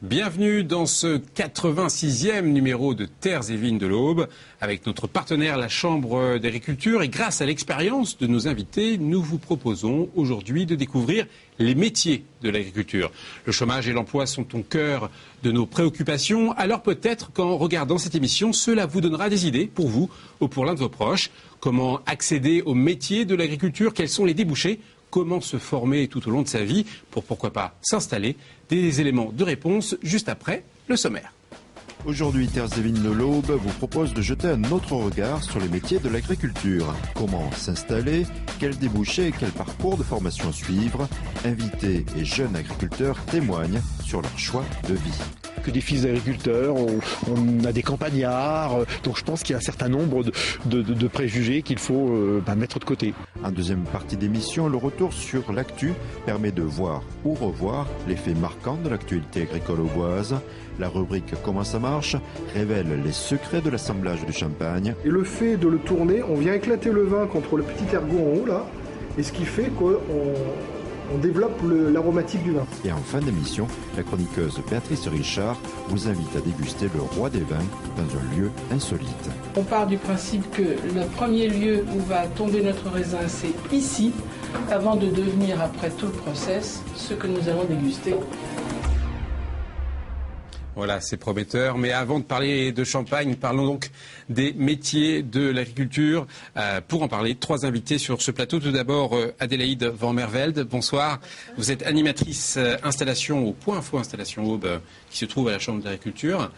Bienvenue dans ce 86e numéro de Terres et Vignes de l'Aube avec notre partenaire la Chambre d'agriculture et grâce à l'expérience de nos invités, nous vous proposons aujourd'hui de découvrir les métiers de l'agriculture. Le chômage et l'emploi sont au cœur de nos préoccupations, alors peut-être qu'en regardant cette émission, cela vous donnera des idées pour vous ou pour l'un de vos proches. Comment accéder aux métiers de l'agriculture? Quels sont les débouchés? Comment se former tout au long de sa vie pour, pourquoi pas, s'installer? Des éléments de réponse juste après le sommaire. Aujourd'hui, Terres et Vignes de l'Aube vous propose de jeter un autre regard sur les métiers de l'agriculture. Comment s'installer? Quels débouchés et quel parcours de formation suivre? Invités et jeunes agriculteurs témoignent sur leur choix de vie. Que des fils d'agriculteurs, on a des campagnards, donc je pense qu'il y a un certain nombre de préjugés qu'il faut mettre de côté. En deuxième partie d'émission, le retour sur l'actu permet de voir ou revoir les faits marquants de l'actualité agricole auboise. La rubrique Comment ça marche révèle les secrets de l'assemblage du champagne. Et le fait de le tourner, on vient éclater le vin contre le petit ergot en haut là, et ce qui fait qu'on développe l'aromatique du vin. Et en fin d'émission, la chroniqueuse Béatrice Richard vous invite à déguster le roi des vins dans un lieu insolite. On part du principe que le premier lieu où va tomber notre raisin, c'est ici, avant de devenir, après tout le process, ce que nous allons déguster. Voilà, c'est prometteur. Mais avant de parler de champagne, parlons donc des métiers de l'agriculture. Pour en parler, trois invités sur ce plateau. Tout d'abord, Adélaïde Van Mervelde, bonsoir. Vous êtes animatrice installation au Point Info Installation Aube, qui se trouve à la Chambre d'agriculture.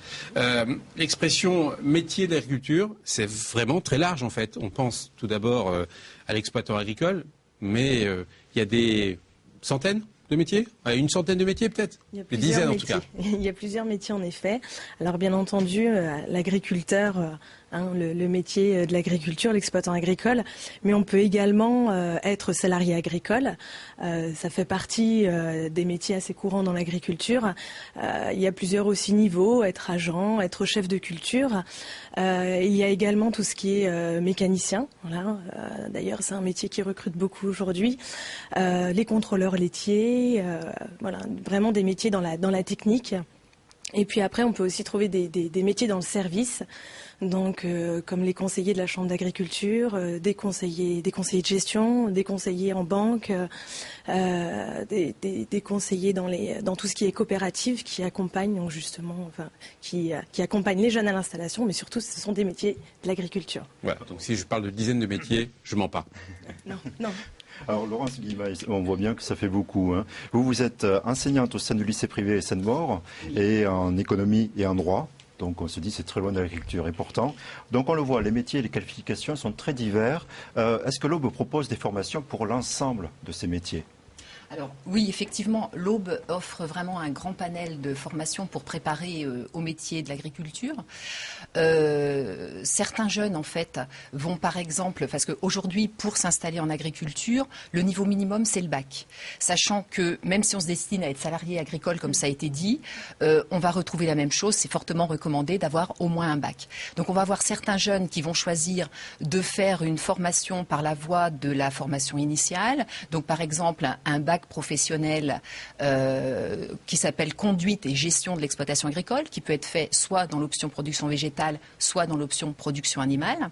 L'expression métier d'agriculture, c'est vraiment très large en fait. On pense tout d'abord à l'exploitant agricole, mais il y a des centaines de métiers? Une centaine de métiers peut-être? Des dizaines en tout cas. Il y a plusieurs métiers en effet. Alors bien entendu, l'agriculteur, le métier de l'agriculture, l'exploitant agricole, mais on peut également être salarié agricole. Ça fait partie des métiers assez courants dans l'agriculture. Il y a plusieurs aussi niveaux, être agent, être chef de culture. Il y a également tout ce qui est mécanicien. Voilà. D'ailleurs, c'est un métier qui recrute beaucoup aujourd'hui. Les contrôleurs laitiers, voilà, vraiment des métiers dans la technique. Et puis après, on peut aussi trouver des métiers dans le service, donc comme les conseillers de la Chambre d'agriculture, des conseillers de gestion, des conseillers en banque, des conseillers dans tout ce qui est coopérative, qui accompagnent donc justement, qui accompagnent les jeunes à l'installation, mais surtout ce sont des métiers de l'agriculture. Voilà, donc si je parle de dizaines de métiers, je mens pas. Non. Alors Laurence Guimaï, on voit bien que ça fait beaucoup. Hein. Vous êtes enseignante au sein du lycée privé Sainte-Maure et en économie et en droit. Donc on se dit c'est très loin de l'agriculture. Et pourtant, donc on le voit, les métiers et les qualifications sont très divers. Est-ce que l'Aube propose des formations pour l'ensemble de ces métiers ? Alors oui, effectivement, l'Aube offre vraiment un grand panel de formations pour préparer au métier de l'agriculture. Certains jeunes, en fait, vont par exemple, parce qu'aujourd'hui, pour s'installer en agriculture, le niveau minimum, c'est le bac. Sachant que même si on se destine à être salarié agricole, comme ça a été dit, on va retrouver la même chose. C'est fortement recommandé d'avoir au moins un bac. Donc on va avoir certains jeunes qui vont choisir de faire une formation par la voie de la formation initiale. Donc par exemple, un bac professionnel qui s'appelle conduite et gestion de l'exploitation agricole, qui peut être fait soit dans l'option production végétale, soit dans l'option production animale,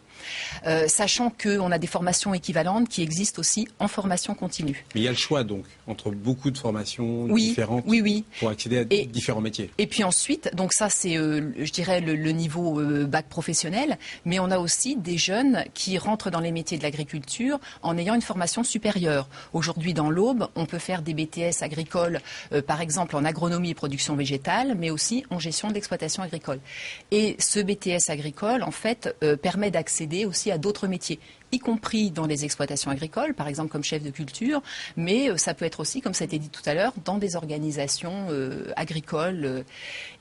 sachant qu'on a des formations équivalentes qui existent aussi en formation continue. Mais il y a le choix donc entre beaucoup de formations différentes pour accéder à différents métiers. Et puis ensuite, donc ça c'est je dirais le niveau bac professionnel, mais on a aussi des jeunes qui rentrent dans les métiers de l'agriculture en ayant une formation supérieure. Aujourd'hui dans l'Aube, on peut faire des BTS agricoles, par exemple en agronomie et production végétale, mais aussi en gestion de l'exploitation agricole. Et ce BTS agricole, en fait, permet d'accéder aussi à d'autres métiers, y compris dans les exploitations agricoles, par exemple comme chef de culture, mais ça peut être aussi, comme ça a été dit tout à l'heure, dans des organisations agricoles.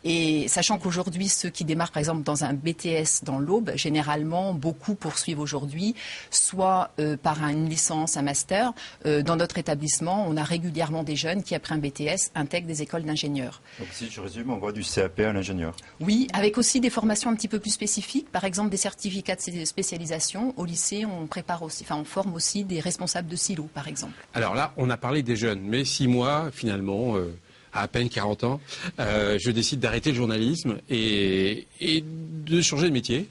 Et sachant qu'aujourd'hui, ceux qui démarrent, par exemple, dans un BTS dans l'Aube, généralement, beaucoup poursuivent aujourd'hui, soit par une licence, un master. Dans notre établissement, on a régulièrement des jeunes qui, après un BTS, intègrent des écoles d'ingénieurs. Donc si je résume, on voit du CAP à l'ingénieur. Oui, avec aussi des formations un petit peu plus spécifiques, par exemple des certificats de spécialisation. Au lycée, on prépare aussi, on forme aussi des responsables de silos, par exemple. Alors là, on a parlé des jeunes, mais 6 mois, finalement, à peine 40 ans, je décide d'arrêter le journalisme et de changer de métier.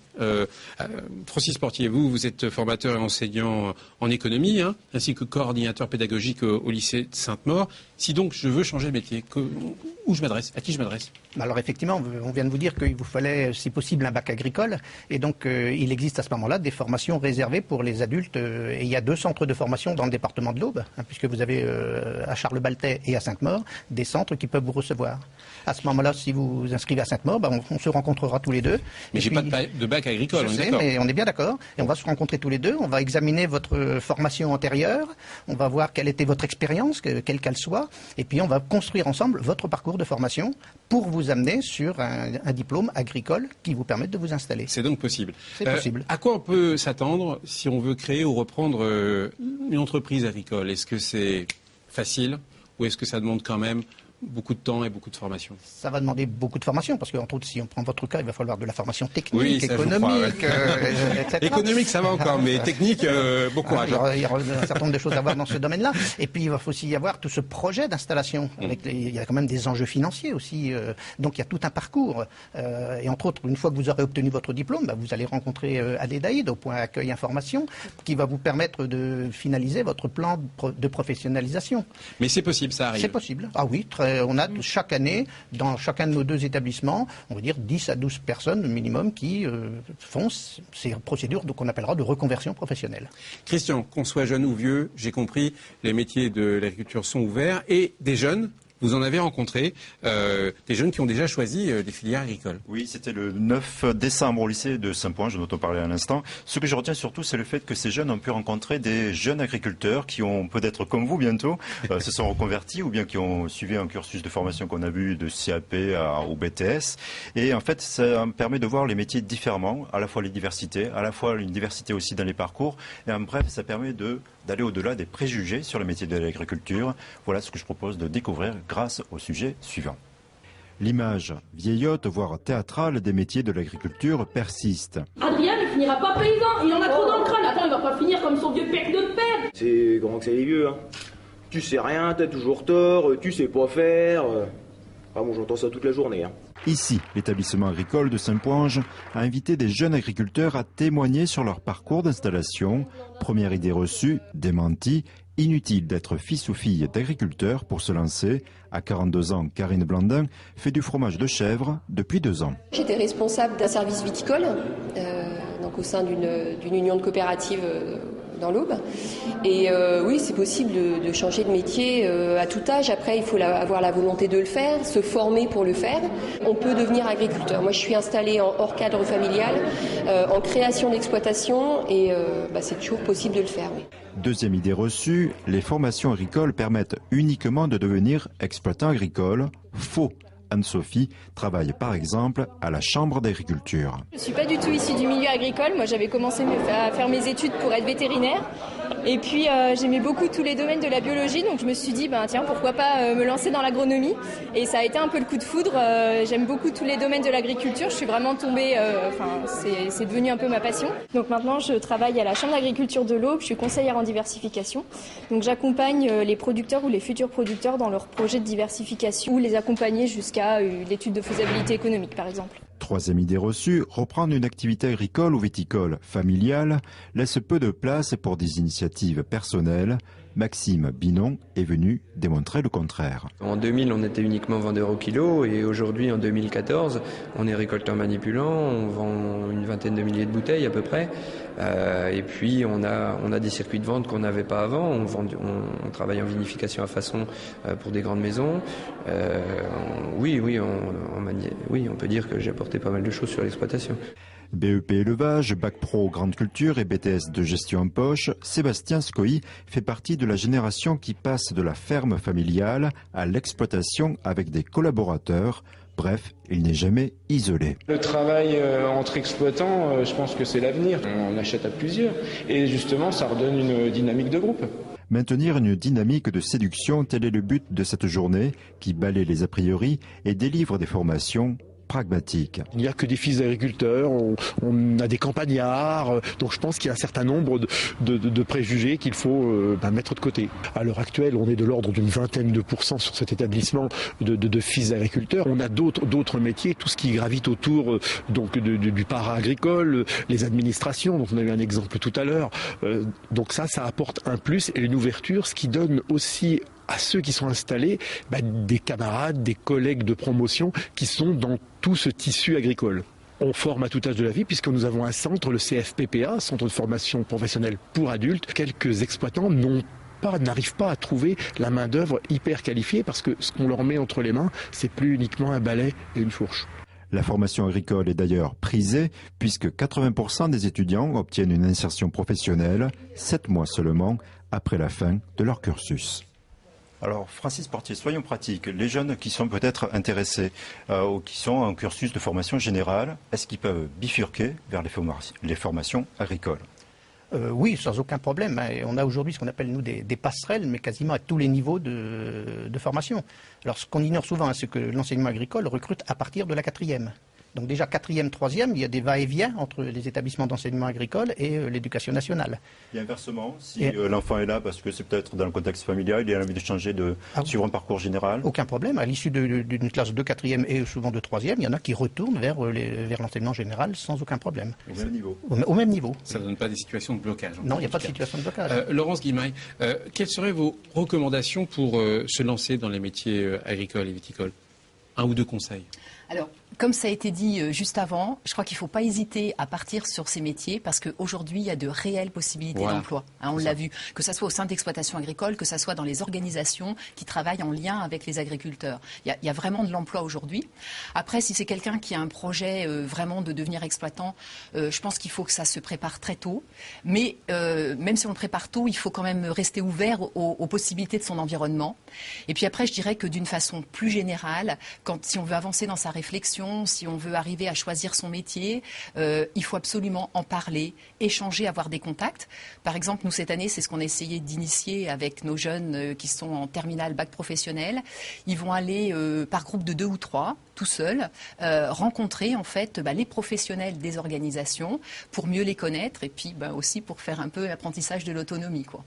Francis Portier, vous êtes formateur et enseignant en économie, hein, ainsi que coordinateur pédagogique au lycée de Sainte-Maure. Si donc je veux changer de métier, où je m'adresse? À qui je m'adresse? Alors effectivement, on vient de vous dire qu'il vous fallait, si possible, un bac agricole. Et donc, il existe à ce moment-là des formations réservées pour les adultes. Et il y a 2 centres de formation dans le département de l'Aube, hein, puisque vous avez à Charles-Baltais et à Sainte-Maure des centres qui peuvent vous recevoir. À ce moment-là, si vous vous inscrivez à Sainte-Maure, on se rencontrera tous les deux. Mais j'ai pas de bac agricole, je on est sais, d'accord. mais on est bien d'accord. Et on va se rencontrer tous les deux. On va examiner votre formation antérieure. On va voir quelle était votre expérience, quelle qu'elle soit. Et puis, on va construire ensemble votre parcours de formation pour vous amener sur un diplôme agricole qui vous permette de vous installer. C'est donc possible. C'est possible. À quoi on peut s'attendre si on veut créer ou reprendre une entreprise agricole? Est-ce que c'est facile ou est-ce que ça demande quand même beaucoup de temps et beaucoup de formation? Ça va demander beaucoup de formation, parce qu'entre autres, si on prend votre cas, il va falloir de la formation technique, oui, ça, économique, etc. Économique, ça va encore, mais technique, bon courage. Il y aura un certain nombre de choses à voir dans ce domaine-là. Et puis, il va aussi y avoir tout ce projet d'installation. Il y a quand même des enjeux financiers aussi. Donc, il y a tout un parcours. Et entre autres, une fois que vous aurez obtenu votre diplôme, vous allez rencontrer Adédaïde au point accueil information, qui va vous permettre de finaliser votre plan de professionnalisation. Mais c'est possible, ça arrive. C'est possible. Ah oui, on a chaque année, dans chacun de nos 2 établissements, on va dire 10 à 12 personnes minimum qui font ces procédures qu'on appellera de reconversion professionnelle. Christian, qu'on soit jeune ou vieux, j'ai compris, les métiers de l'agriculture sont ouverts et des jeunes. Vous en avez rencontré des jeunes qui ont déjà choisi des filières agricoles. Oui, c'était le 9 décembre au lycée de Saint-Point, dont on parlait à l'instant. Ce que je retiens surtout, c'est le fait que ces jeunes ont pu rencontrer des jeunes agriculteurs qui ont peut-être, comme vous bientôt, se sont reconvertis ou bien qui ont suivi un cursus de formation qu'on a vu de CAP au BTS. Et en fait, ça permet de voir les métiers différemment, à la fois les diversités, à la fois une diversité aussi dans les parcours. Et en bref, ça permet d'aller au-delà des préjugés sur le métier de l'agriculture. Voilà ce que je propose de découvrir grâce au sujet suivant. L'image vieillotte, voire théâtrale des métiers de l'agriculture persiste. Adrien ne finira pas paysan, il en a trop dans le crâne. Attends, il va pas finir comme son vieux père de père. C'est comment que c'est les vieux, hein. Tu sais rien, t'as toujours tort, tu sais pas faire. Ah bon, j'entends ça toute la journée, hein. Ici, l'établissement agricole de Saint-Poinge a invité des jeunes agriculteurs à témoigner sur leur parcours d'installation. Première idée reçue, démentie. Inutile d'être fils ou fille d'agriculteur pour se lancer. À 42 ans, Karine Blandin fait du fromage de chèvre depuis 2 ans. J'étais responsable d'un service viticole, donc au sein d'une union de coopératives dans l'Aube. Et oui, c'est possible de changer de métier à tout âge. Après, il faut avoir la volonté de le faire, se former pour le faire. On peut devenir agriculteur. Moi, je suis installée hors cadre familial, en création d'exploitation, et c'est toujours possible de le faire. Oui. Deuxième idée reçue, les formations agricoles permettent uniquement de devenir exploitant agricole. Faux. Anne-Sophie travaille par exemple à la Chambre d'agriculture. Je ne suis pas du tout issue du milieu agricole. Moi, j'avais commencé à faire mes études pour être vétérinaire. Et puis, j'aimais beaucoup tous les domaines de la biologie. Donc, je me suis dit, tiens, pourquoi pas me lancer dans l'agronomie. Et ça a été un peu le coup de foudre. J'aime beaucoup tous les domaines de l'agriculture. Je suis vraiment tombée, c'est devenu un peu ma passion. Donc maintenant, je travaille à la Chambre d'agriculture de l'Aube. Je suis conseillère en diversification. Donc, j'accompagne les producteurs ou les futurs producteurs dans leurs projets de diversification ou les accompagner jusqu'à l'étude de faisabilité économique, par exemple. Troisième idée reçue, reprendre une activité agricole ou viticole familiale laisse peu de place pour des initiatives personnelles. Maxime Binon est venu démontrer le contraire. En 2000, on était uniquement vendeur au kilo et aujourd'hui, en 2014, on est récolteur manipulant, on vend une vingtaine de milliers de bouteilles à peu près. Et puis, on a des circuits de vente qu'on n'avait pas avant. On travaille en vinification à façon pour des grandes maisons. On peut dire que j'ai apporté pas mal de choses sur l'exploitation. BEP élevage, Bac Pro grande culture et BTS de gestion en poche, Sébastien Scoy fait partie de la génération qui passe de la ferme familiale à l'exploitation avec des collaborateurs. Bref, il n'est jamais isolé. Le travail entre exploitants, je pense que c'est l'avenir. On achète à plusieurs et justement ça redonne une dynamique de groupe. Maintenir une dynamique de séduction, tel est le but de cette journée qui balaie les a priori et délivre des formations pragmatique. Il n'y a que des fils d'agriculteurs, on a des campagnards, donc je pense qu'il y a un certain nombre de préjugés qu'il faut mettre de côté. À l'heure actuelle, on est de l'ordre d'une 20% sur cet établissement de fils d'agriculteurs. On a d'autres métiers, tout ce qui gravite autour du para-agricole, les administrations, dont on a eu un exemple tout à l'heure. Donc ça apporte un plus et une ouverture, ce qui donne aussi à ceux qui sont installés des camarades, des collègues de promotion qui sont dans tout ce tissu agricole. On forme à tout âge de la vie puisque nous avons un centre, le CFPPA, Centre de formation professionnelle pour adultes. Quelques exploitants n'arrivent pas à trouver la main-d'œuvre hyper qualifiée parce que ce qu'on leur met entre les mains, c'est plus uniquement un balai et une fourche. La formation agricole est d'ailleurs prisée puisque 80% des étudiants obtiennent une insertion professionnelle 7 mois seulement après la fin de leur cursus. Alors, Francis Portier, soyons pratiques. Les jeunes qui sont peut-être intéressés ou qui sont en cursus de formation générale, est-ce qu'ils peuvent bifurquer vers les formations agricoles ? Oui, sans aucun problème. On a aujourd'hui ce qu'on appelle, nous, des passerelles, mais quasiment à tous les niveaux de formation. Alors, ce qu'on ignore souvent, c'est que l'enseignement agricole recrute à partir de la 4e. Donc déjà 4e, 3e, il y a des va-et-vient entre les établissements d'enseignement agricole et l'éducation nationale. Et inversement, si l'enfant est là parce que c'est peut-être dans le contexte familial, il a envie de changer, suivre un parcours général ? Aucun problème. À l'issue d'une classe de 4e et souvent de 3e, il y en a qui retournent vers l'enseignement général sans aucun problème. Au même niveau ? Au même niveau. Ça ne donne pas des situations de blocage. Non, il n'y a pas de situation de blocage. Laurence Guimaille, quelles seraient vos recommandations pour se lancer dans les métiers agricoles et viticoles ? Un ou deux conseils ? Alors, comme ça a été dit juste avant, je crois qu'il ne faut pas hésiter à partir sur ces métiers parce qu'aujourd'hui, il y a de réelles possibilités d'emploi. On l'a vu, que ce soit au sein d'exploitations agricoles, que ce soit dans les organisations qui travaillent en lien avec les agriculteurs. Il y a vraiment de l'emploi aujourd'hui. Après, si c'est quelqu'un qui a un projet vraiment de devenir exploitant, je pense qu'il faut que ça se prépare très tôt. Mais même si on le prépare tôt, il faut quand même rester ouvert aux possibilités de son environnement. Et puis après, je dirais que d'une façon plus générale, si on veut avancer dans sa réflexion, si on veut arriver à choisir son métier, il faut absolument en parler, échanger, avoir des contacts. Par exemple, nous, cette année, c'est ce qu'on a essayé d'initier avec nos jeunes qui sont en terminale bac professionnel. Ils vont aller par groupe de 2 ou 3, tout seuls, rencontrer en fait les professionnels des organisations pour mieux les connaître et puis aussi pour faire un peu l'apprentissage de l'autonomie, quoi.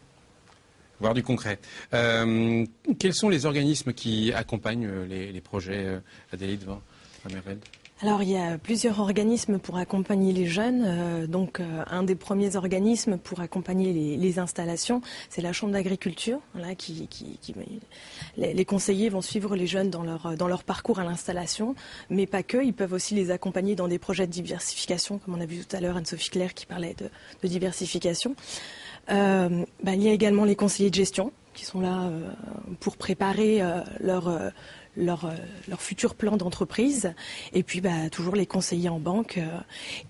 Voir du concret. Quels sont les organismes qui accompagnent les projets, Adélie Van Mervelde ? Alors, il y a plusieurs organismes pour accompagner les jeunes. Un des premiers organismes pour accompagner les installations, c'est la Chambre d'agriculture. Là, les conseillers vont suivre les jeunes dans leur parcours à l'installation, mais pas que. Ils peuvent aussi les accompagner dans des projets de diversification, comme on a vu tout à l'heure Anne-Sophie Claire qui parlait de diversification. Il y a également les conseillers de gestion qui sont là pour préparer leur futur plan d'entreprise, et puis toujours les conseillers en banque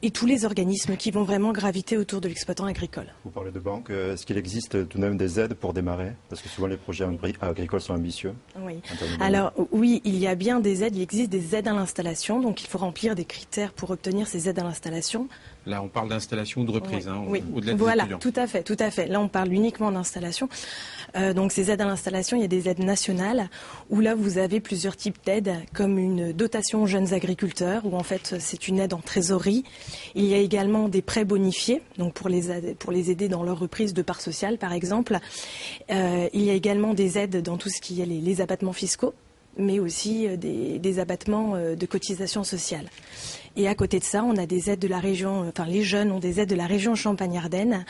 et tous les organismes qui vont vraiment graviter autour de l'exploitant agricole. Vous parlez de banque, est-ce qu'il existe tout de même des aides pour démarrer ? Parce que souvent les projets agricoles sont ambitieux. Oui. Alors oui, il y a bien des aides, il existe des aides à l'installation, donc il faut remplir des critères pour obtenir ces aides à l'installation. Là, on parle d'installation ou de reprise, oui. Au-delà des voilà, étudiants. tout à fait. Là, on parle uniquement d'installation. Donc, ces aides à l'installation, il y a des aides nationales où là, vous avez plusieurs types d'aides, comme une dotation aux jeunes agriculteurs, où en fait, c'est une aide en trésorerie. Il y a également des prêts bonifiés, donc pour les aider dans leur reprise de parts sociales, par exemple. Il y a également des aides dans tout ce qui est les abattements fiscaux, mais aussi des abattements de cotisations sociales. Et à côté de ça, on a des aides de la région, les jeunes ont des aides de la région Champagne-Ardenne.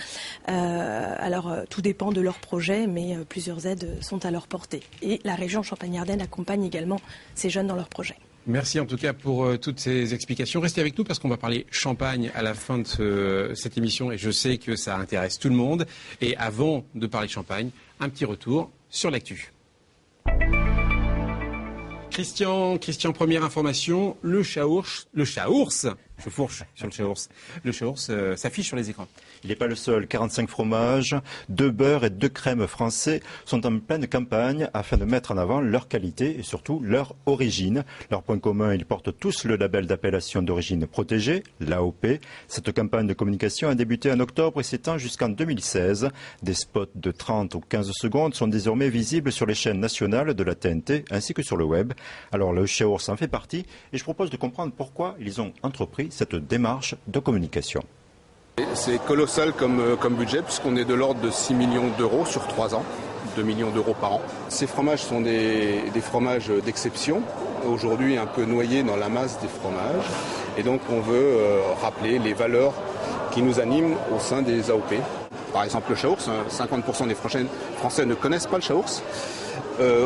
Tout dépend de leur projet, mais plusieurs aides sont à leur portée. Et la région Champagne-Ardenne accompagne également ces jeunes dans leurs projets. Merci en tout cas pour toutes ces explications. Restez avec nous parce qu'on va parler champagne à la fin de cette émission et je sais que ça intéresse tout le monde. Et avant de parler champagne, un petit retour sur l'actu. Christian, première information, le chat-ours Je fourche sur le Chaours. Le Chaours s'affiche sur les écrans. Il n'est pas le seul. 45 fromages, 2 beurres et 2 crèmes français sont en pleine campagne afin de mettre en avant leur qualité et surtout leur origine. Leur point commun, ils portent tous le label d'appellation d'origine protégée, l'AOP. Cette campagne de communication a débuté en octobre et s'étend jusqu'en 2016. Des spots de 30 ou 15 secondes sont désormais visibles sur les chaînes nationales de la TNT ainsi que sur le web. Alors le Chaours en fait partie et je propose de comprendre pourquoi ils ont entrepris cette démarche de communication. C'est colossal comme budget puisqu'on est de l'ordre de 6 millions d'euros sur 3 ans, 2 millions d'euros par an. Ces fromages sont des fromages d'exception, aujourd'hui un peu noyés dans la masse des fromages. Et donc on veut rappeler les valeurs qui nous animent au sein des AOP. Par exemple le Chaours, 50% des Français ne connaissent pas le Chaours.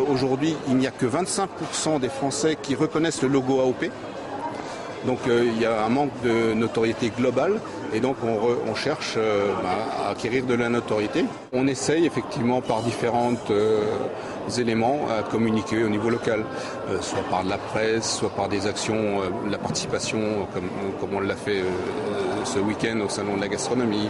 Aujourd'hui il n'y a que 25% des Français qui reconnaissent le logo AOP. Donc il y a un manque de notoriété globale et donc on cherche à acquérir de la notoriété. On essaye effectivement par différents éléments à communiquer au niveau local, soit par de la presse, soit par des actions, la participation comme on l'a fait ce week-end au Salon de la Gastronomie,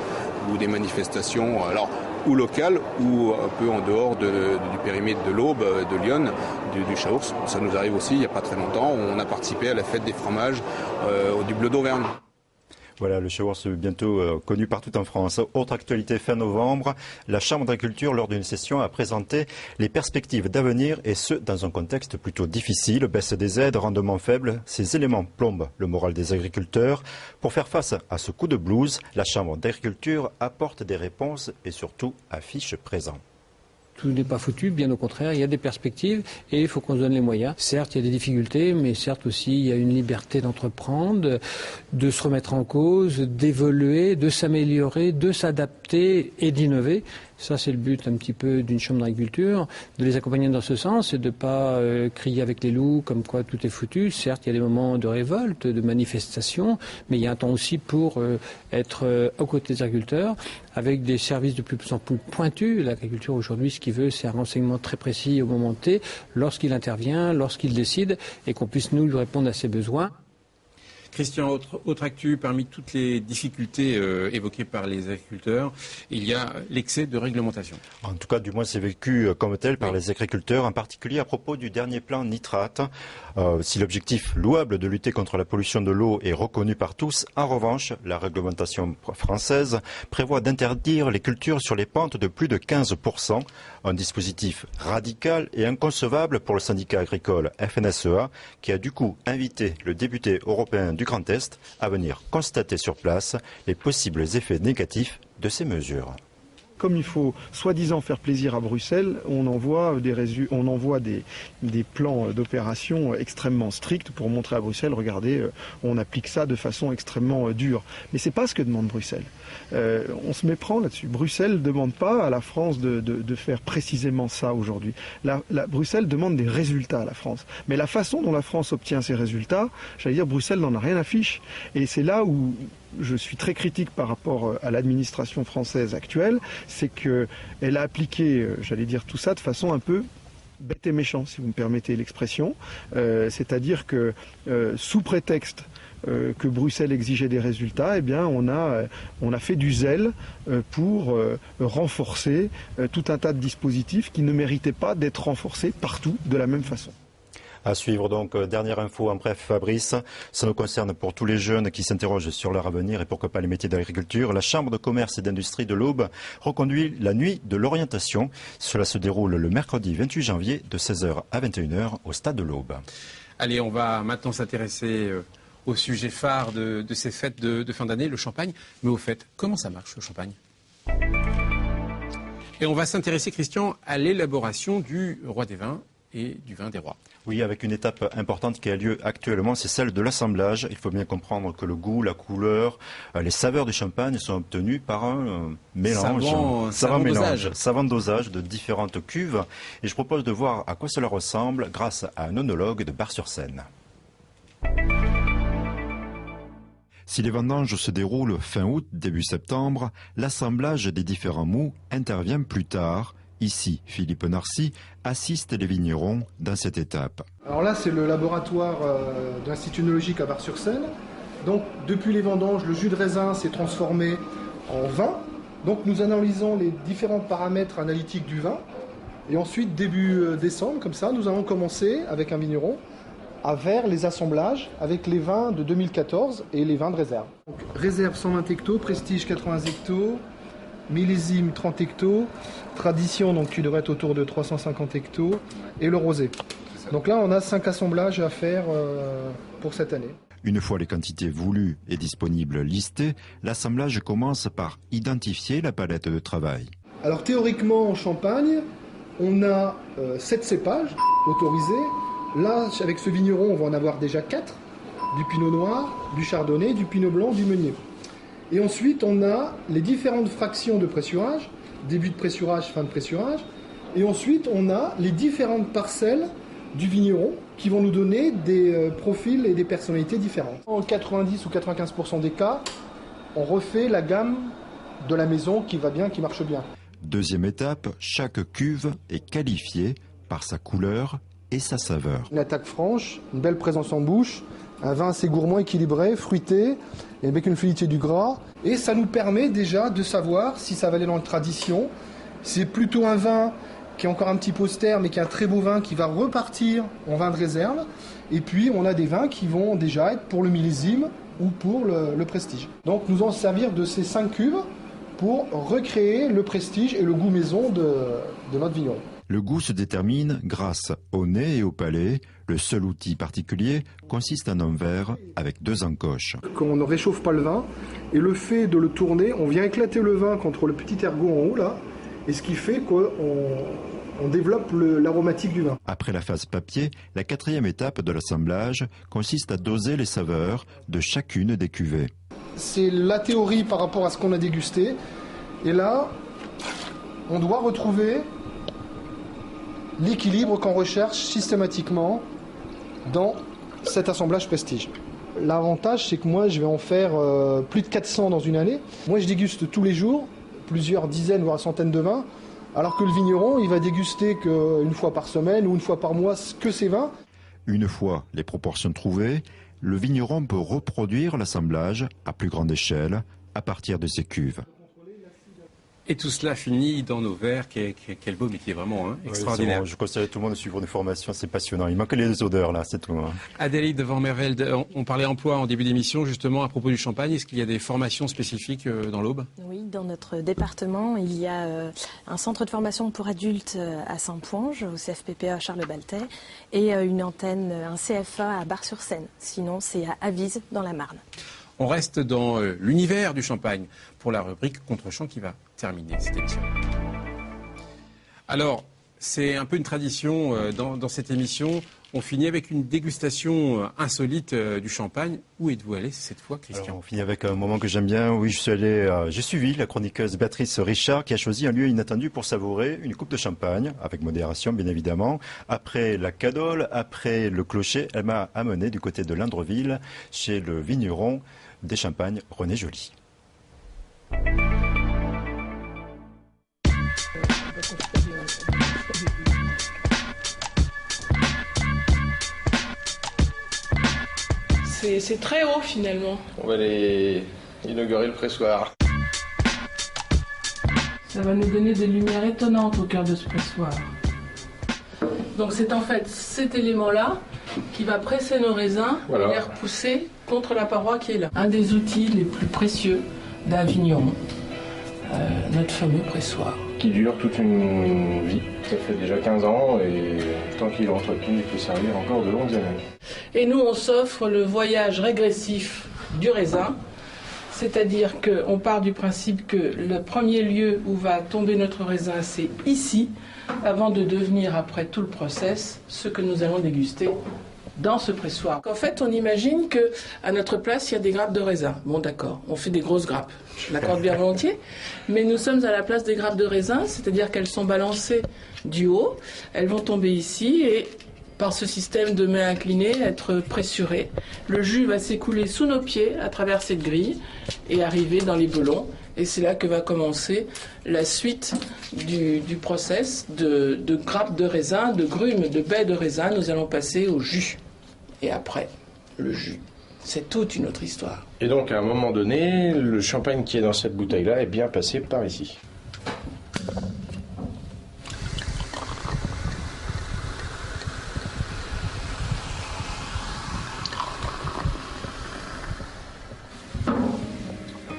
ou des manifestations alors ou locales ou un peu en dehors du périmètre de l'Aube, de Lyon, du Chaours. Ça nous arrive aussi il n'y a pas très longtemps, on a participé à la fête des fromages du Bleu d'Auvergne. Voilà, le Chaours bientôt connu partout en France. Autre actualité fin novembre, la Chambre d'agriculture, lors d'une session, a présenté les perspectives d'avenir et ce, dans un contexte plutôt difficile. Baisse des aides, rendement faible, ces éléments plombent le moral des agriculteurs. Pour faire face à ce coup de blues, la Chambre d'agriculture apporte des réponses et surtout affiche présent. Tout n'est pas foutu, bien au contraire, il y a des perspectives et il faut qu'on se donne les moyens. Certes, il y a des difficultés, mais certes aussi, il y a une liberté d'entreprendre, de se remettre en cause, d'évoluer, de s'améliorer, de s'adapter et d'innover. Ça, c'est le but un petit peu d'une chambre d'agriculture, de les accompagner dans ce sens et de ne pas crier avec les loups comme quoi tout est foutu. Certes, il y a des moments de révolte, de manifestation, mais il y a un temps aussi pour être aux côtés des agriculteurs avec des services de plus en plus pointus. L'agriculture aujourd'hui, ce qu'il veut, c'est un renseignement très précis au moment T, lorsqu'il intervient, lorsqu'il décide, et qu'on puisse nous lui répondre à ses besoins. Christian, autre actu, parmi toutes les difficultés évoquées par les agriculteurs, il y a l'excès de réglementation. En tout cas, du moins, c'est vécu comme tel par les agriculteurs, en particulier à propos du dernier plan nitrate. Si l'objectif louable de lutter contre la pollution de l'eau est reconnu par tous, en revanche, la réglementation française prévoit d'interdire les cultures sur les pentes de plus de 15%, un dispositif radical et inconcevable pour le syndicat agricole FNSEA, qui a du coup invité le député européen du Grand Est à venir constater sur place les possibles effets négatifs de ces mesures. Comme il faut soi-disant faire plaisir à Bruxelles, on envoie des plans d'opération extrêmement stricts pour montrer à Bruxelles, regardez, on applique ça de façon extrêmement dure. Mais ce n'est pas ce que demande Bruxelles. On se méprend là-dessus. Bruxelles ne demande pas à la France de faire précisément ça aujourd'hui. Bruxelles demande des résultats à la France. Mais la façon dont la France obtient ces résultats, j'allais dire, Bruxelles n'en a rien à fiche. Et c'est là où je suis très critique par rapport à l'administration française actuelle, c'est qu'elle a appliqué, j'allais dire, tout ça de façon un peu bête et méchante, si vous me permettez l'expression. C'est-à-dire que sous prétexte que Bruxelles exigeait des résultats, eh bien on a fait du zèle pour renforcer tout un tas de dispositifs qui ne méritaient pas d'être renforcés partout de la même façon. À suivre donc, dernière info en bref Fabrice, ça nous concerne pour tous les jeunes qui s'interrogent sur leur avenir et pourquoi pas les métiers d'agriculture. La Chambre de commerce et d'industrie de l'Aube reconduit la nuit de l'orientation. Cela se déroule le mercredi 28 janvier de 16h à 21h au stade de l'Aube. Allez, on va maintenant s'intéresser au sujet phare de ces fêtes de fin d'année, le champagne. Mais au fait, comment ça marche le champagne ? Et on va s'intéresser, Christian, à l'élaboration du roi des vins et du vin des rois. Oui, avec une étape importante qui a lieu actuellement, c'est celle de l'assemblage. Il faut bien comprendre que le goût, la couleur, les saveurs du champagne sont obtenues par un mélange, savant dosage de différentes cuves. Et je propose de voir à quoi cela ressemble grâce à un œnologue de Bar-sur-Seine. Si les vendanges se déroulent fin août, début septembre, l'assemblage des différents mous intervient plus tard. Ici, Philippe Narcy assiste les vignerons dans cette étape. Alors là, c'est le laboratoire de l'Institut œnologique à Bar-sur-Seine. Donc depuis les vendanges, le jus de raisin s'est transformé en vin. Donc nous analysons les différents paramètres analytiques du vin. Et ensuite, début décembre, comme ça, nous allons commencer avec un vigneron à faire les assemblages avec les vins de 2014 et les vins de réserve. Donc, réserve 120 hectos, prestige 80 hectos, millésime 30 hectos, tradition, donc tu devrais être autour de 350 hectos, et le rosé. Donc là, on a 5 assemblages à faire pour cette année. Une fois les quantités voulues et disponibles listées, l'assemblage commence par identifier la palette de travail. Alors théoriquement, en Champagne, on a 7 cépages autorisés. Là, avec ce vigneron, on va en avoir déjà 4. Du pinot noir, du chardonnay, du pinot blanc, du meunier. Et ensuite, on a les différentes fractions de pressurage, début de pressurage, fin de pressurage. Et ensuite, on a les différentes parcelles du vigneron qui vont nous donner des profils et des personnalités différentes. En 90 ou 95% des cas, on refait la gamme de la maison qui va bien, qui marche bien. Deuxième étape, chaque cuve est qualifiée par sa couleur et sa saveur. Une attaque franche, une belle présence en bouche, un vin assez gourmand, équilibré, fruité, et avec une fluidité du gras. Et ça nous permet déjà de savoir si ça va aller dans la tradition. C'est plutôt un vin qui est encore un petit peu austère, mais qui est un très beau vin qui va repartir en vin de réserve. Et puis, on a des vins qui vont déjà être pour le millésime ou pour le prestige. Donc, nous allons servir de ces 5 cuves pour recréer le prestige et le goût maison de notre vigneron. Le goût se détermine grâce au nez et au palais. Le seul outil particulier consiste en un verre avec 2 encoches. Quand on ne réchauffe pas le vin, et le fait de le tourner, on vient éclater le vin contre le petit ergot en haut là, et ce qui fait qu'on développe l'aromatique du vin. Après la phase papier, la 4e étape de l'assemblage consiste à doser les saveurs de chacune des cuvées. C'est la théorie par rapport à ce qu'on a dégusté. Et là, on doit retrouver l'équilibre qu'on recherche systématiquement dans cet assemblage prestige. L'avantage, c'est que moi, je vais en faire plus de 400 dans une année. Moi, je déguste tous les jours, plusieurs dizaines, voire centaines de vins, alors que le vigneron, il va déguster qu'une fois par semaine ou une fois par mois que ses vins. Une fois les proportions trouvées, le vigneron peut reproduire l'assemblage à plus grande échelle à partir de ses cuves. Et tout cela finit dans nos verres. Quel beau métier, vraiment, hein, extraordinaire. Bon, je conseille à tout le monde de suivre des formations, c'est passionnant. Il manque les odeurs, là, c'est tout. Hein. Adélaïde Van Mervelde, on parlait emploi en début d'émission, justement, à propos du champagne. Est-ce qu'il y a des formations spécifiques dans l'Aube ? Oui, dans notre département, il y a un centre de formation pour adultes à Saint-Ponge, au CFPPA Charles-Baltais, et une antenne, un CFA à Bar-sur-Seine. Sinon, c'est à Avise, dans la Marne. On reste dans l'univers du champagne pour la rubrique Contre-champ qui va terminer cette émission. Alors, c'est un peu une tradition dans cette émission. On finit avec une dégustation insolite du champagne. Où êtes-vous allé cette fois, Christian ? Alors, on finit avec un moment que j'aime bien. Oui, j'ai suivi la chroniqueuse Béatrice Richard qui a choisi un lieu inattendu pour savourer une coupe de champagne, avec modération bien évidemment. Après la Cadole, après le Clocher, elle m'a amené du côté de l'Indreville chez le vigneron des Champagnes, René Joly. C'est très haut finalement. On va aller inaugurer le pressoir. Ça va nous donner des lumières étonnantes au cœur de ce pressoir. Donc c'est en fait cet élément-là qui va presser nos raisins et les repousser contre la paroi qui est là. Un des outils les plus précieux d'un vigneron, notre fameux pressoir. Qui dure toute une vie. Ça fait déjà 15 ans et tant qu'il est entretenu, il peut servir encore de longues années. Et nous, on s'offre le voyage régressif du raisin, c'est-à-dire qu'on part du principe que le premier lieu où va tomber notre raisin, c'est ici, avant de devenir, après tout le process, ce que nous allons déguster dans ce pressoir. En fait, on imagine qu'à notre place, il y a des grappes de raisin. Bon, d'accord, on fait des grosses grappes, je l'accorde bien volontiers, mais nous sommes à la place des grappes de raisin, c'est-à-dire qu'elles sont balancées du haut, elles vont tomber ici et par ce système de main inclinée, être pressurées. Le jus va s'écouler sous nos pieds à travers cette grille et arriver dans les belons. Et c'est là que va commencer la suite du process de grappes de raisin, de grumes, de baies de raisin. Nous allons passer au jus. Et après, le jus, c'est toute une autre histoire. Et donc, à un moment donné, le champagne qui est dans cette bouteille-là est bien passé par ici.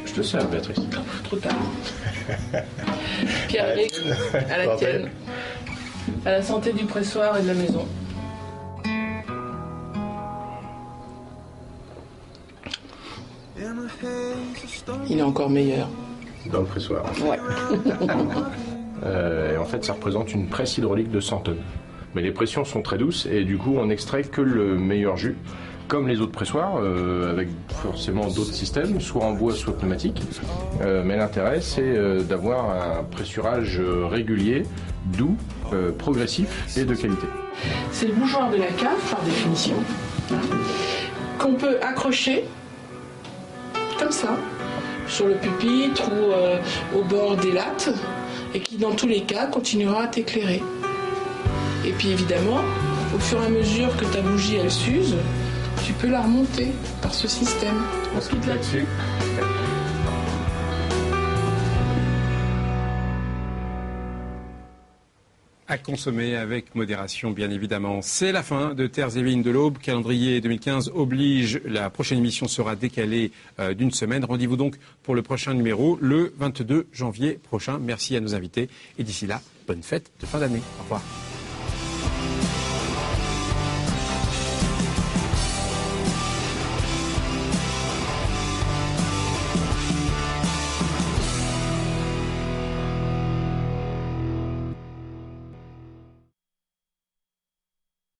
Je te sers, Béatrice. Trop tard. Pierre-Éric, à la tienne. À la santé du pressoir et de la maison. Il est encore meilleur. Dans le pressoir. Ouais. Et en fait, ça représente une presse hydraulique de 100 tonnes. Mais les pressions sont très douces et du coup, on n'extrait que le meilleur jus. Comme les autres pressoirs, avec forcément d'autres systèmes, soit en bois, soit pneumatique. Mais l'intérêt, c'est d'avoir un pressurage régulier, doux, progressif et de qualité. C'est le bougeoir de la cave, par définition, qu'on peut accrocher, comme ça, sur le pupitre ou au bord des lattes, et qui, dans tous les cas, continuera à t'éclairer. Et puis, évidemment, au fur et à mesure que ta bougie, elle s'use, tu peux la remonter par ce système. On se quitte là-dessus. À consommer avec modération, bien évidemment. C'est la fin de Terres et Vignes de l'Aube. Calendrier 2015 oblige. La prochaine émission sera décalée d'une semaine. Rendez-vous donc pour le prochain numéro, le 22 janvier prochain. Merci à nos invités. Et d'ici là, bonne fête de fin d'année. Au revoir.